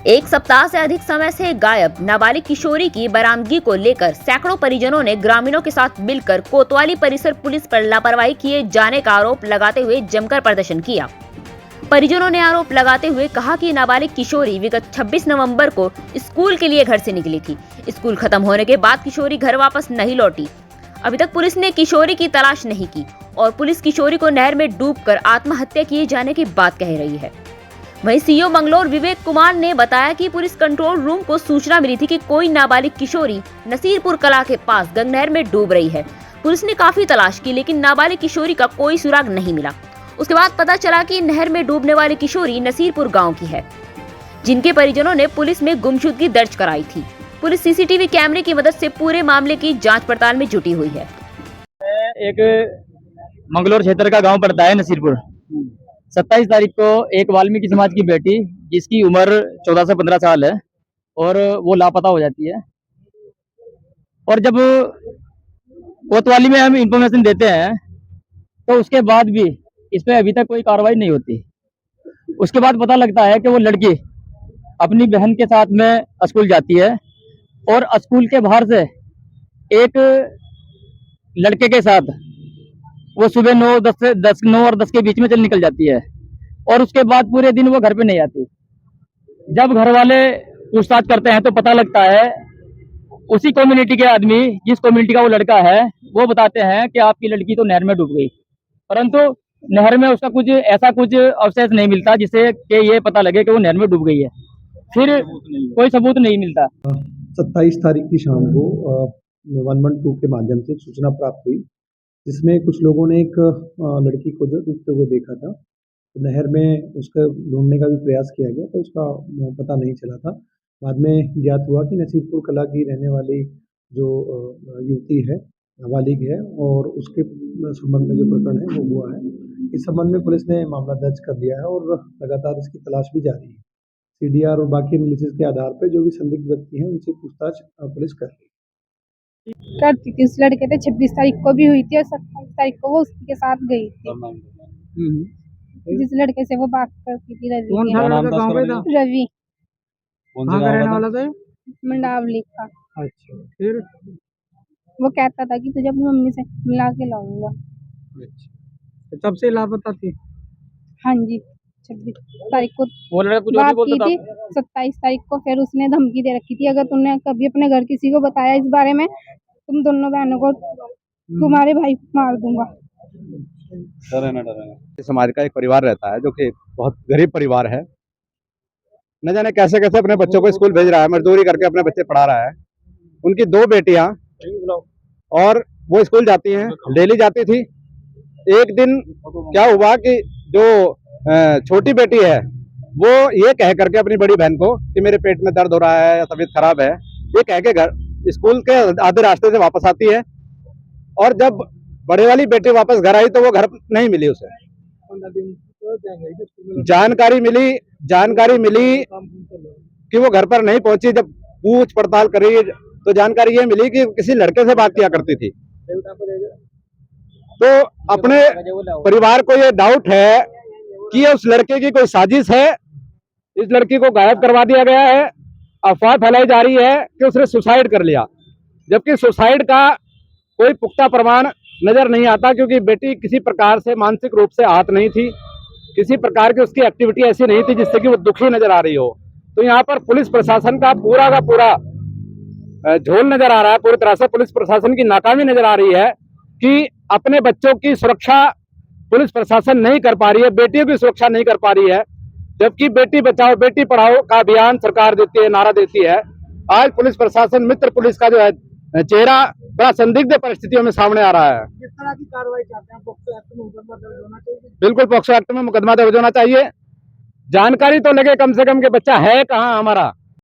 एक सप्ताह से अधिक समय से गायब नाबालिग किशोरी की बरामदगी को लेकर सैकड़ों परिजनों ने ग्रामीणों के साथ मिलकर कोतवाली परिसर पुलिस पर लापरवाही किए जाने का आरोप लगाते हुए जमकर प्रदर्शन किया। परिजनों ने आरोप लगाते हुए कहा कि नाबालिग किशोरी विगत 26 नवंबर को स्कूल के लिए घर से निकली थी। स्कूल खत्म होने के बाद किशोरी घर वापस नहीं लौटी। अभी तक पुलिस ने किशोरी की तलाश नहीं की और पुलिस किशोरी को नहर में डूबकर आत्महत्या किए जाने की बात कह रही है। वहीं सीओ मंगलौर विवेक कुमार ने बताया कि पुलिस कंट्रोल रूम को सूचना मिली थी कि कोई नाबालिग किशोरी नसीरपुर कला के पास गंगनहर में डूब रही है। पुलिस ने काफी तलाश की लेकिन नाबालिग किशोरी का कोई सुराग नहीं मिला। उसके बाद पता चला कि नहर में डूबने वाली किशोरी नसीरपुर गांव की है, जिनके परिजनों ने पुलिस में गुमशुदगी दर्ज कराई थी। पुलिस सीसीटीवी कैमरे की मदद से पूरे मामले की जांच पड़ताल में जुटी हुई है। एक मंगलौर क्षेत्र का गांव पड़ता है नसीरपुर। 27 तारीख को एक वाल्मीकि समाज की बेटी जिसकी उम्र 14 से 15 साल है और वो लापता हो जाती है। और जब कोतवाली में हम इंफॉर्मेशन देते हैं तो उसके बाद भी इस पे अभी तक कोई कार्रवाई नहीं होती। उसके बाद पता लगता है कि वो लड़की अपनी बहन के साथ में स्कूल जाती है और स्कूल के बाहर से एक लड़के के साथ वो सुबह 9 और 10 के बीच में चल निकल जाती है और उसके बाद पूरे दिन वो घर पे नहीं आती। जब घर वाले पूछताछ करते हैं तो पता लगता है उसी कम्युनिटी के आदमी, जिस कम्युनिटी का वो लड़का है, वो बताते हैं कि आपकी लड़की तो नहर में डूब गई, परंतु नहर में उसका कुछ अवशेष नहीं मिलता जिससे कि ये पता लगे कि वो नहर में डूब गई है। फिर कोई सबूत नहीं मिलता। 27 तारीख की शाम को 112 के माध्यम से सूचना प्राप्त हुई, जिसमें कुछ लोगों ने एक लड़की को जो डूबते हुए देखा था। तो नहर में उसका ढूंढने का भी प्रयास किया गया तो उसका पता नहीं चला था। बाद में ज्ञात हुआ कि नसीरपुर कला की रहने वाली जो युवती है, नाबालिग है, और उसके संबंध में जो प्रकरण है वो हुआ है। इस संबंध में पुलिस ने मामला दर्ज कर लिया है और लगातार इसकी तलाश भी जारी है। सीडीआर और बाकी एनालिसिस के आधार पर जो भी संदिग्ध व्यक्ति हैं उनसे पूछताछ पुलिस कर रही है। करती थी। उस लड़के थे 26 तारीख को भी हुई थी और 27 तारीख को वो उसके साथ गई थी। जिस लड़के से वो बात करती थी, रवि। कौन था लड़का गांव पे था? रवि। कहाँ का रहने वाला था? मंडावली का। अच्छा, फिर वो कहता था कि तुझे अपनी मम्मी से मिला के लाऊंगा। अच्छा, तब से लापता थी? हाँ जी, 26 तारीख को वो लड़का कुछ बात और की बोलता थी। था? 27 तारीख को फिर उसने धमकी दे रखी थी, अगर तुमने कभी अपने घर किसी को बताया इस बारे में, तुम दोनों बहनों को, तुम्हारे भाई को मार दूंगा। समाज का एक परिवार रहता है जो कि बहुत गरीब परिवार है। न जाने कैसे कैसे अपने बच्चों को स्कूल भेज रहा है, मजदूरी करके अपने बच्चे पढ़ा रहा है। उनकी 2 बेटियां और वो स्कूल जाती हैं, डेली जाती थी। एक दिन क्या हुआ कि जो छोटी बेटी है वो ये कह करके अपनी बड़ी बहन को कि मेरे पेट में दर्द हो रहा है या तबीयत खराब है, ये कह के घर स्कूल के आधे रास्ते से वापस आती है। और जब बड़े वाली बेटी वापस घर आई तो वो घर नहीं मिली उसे। जानकारी मिली कि वो घर पर नहीं पहुंची। जब पूछ पड़ताल करी तो जानकारी ये मिली कि किसी लड़के से बात किया करती थी। तो अपने परिवार को ये डाउट है कि उस लड़के की कोई साजिश है, इस लड़की को गायब करवा दिया गया है। अफवाह फैलाई जा रही है कि उसने सुसाइड कर लिया, जबकि सुसाइड का कोई पुख्ता प्रमाण नजर नहीं आता, क्योंकि बेटी किसी प्रकार से मानसिक रूप से आहत नहीं थी, किसी प्रकार की उसकी एक्टिविटी ऐसी नहीं थी जिससे कि वो दुखी नजर आ रही हो। तो यहाँ पर पुलिस प्रशासन का पूरा झोल नजर आ रहा है। पूरी तरह से पुलिस प्रशासन की नाकामी नजर आ रही है कि अपने बच्चों की सुरक्षा पुलिस प्रशासन नहीं कर पा रही है, बेटियों की सुरक्षा नहीं कर पा रही है। जबकि बेटी बचाओ बेटी पढ़ाओ का अभियान सरकार देती है, नारा देती है। आज पुलिस प्रशासन मित्र पुलिस का जो है चेहरा बड़ा संदिग्ध परिस्थितियों में सामने आ रहा है। किस तरह की कार्रवाई चाहते हैं? पॉक्सो एक्ट में मुकदमा दर्ज होना चाहिए? बिल्कुल पॉक्सो एक्ट में मुकदमा दर्ज होना चाहिए। जानकारी तो लगे कम से कम कि बच्चा है कहाँ हमारा।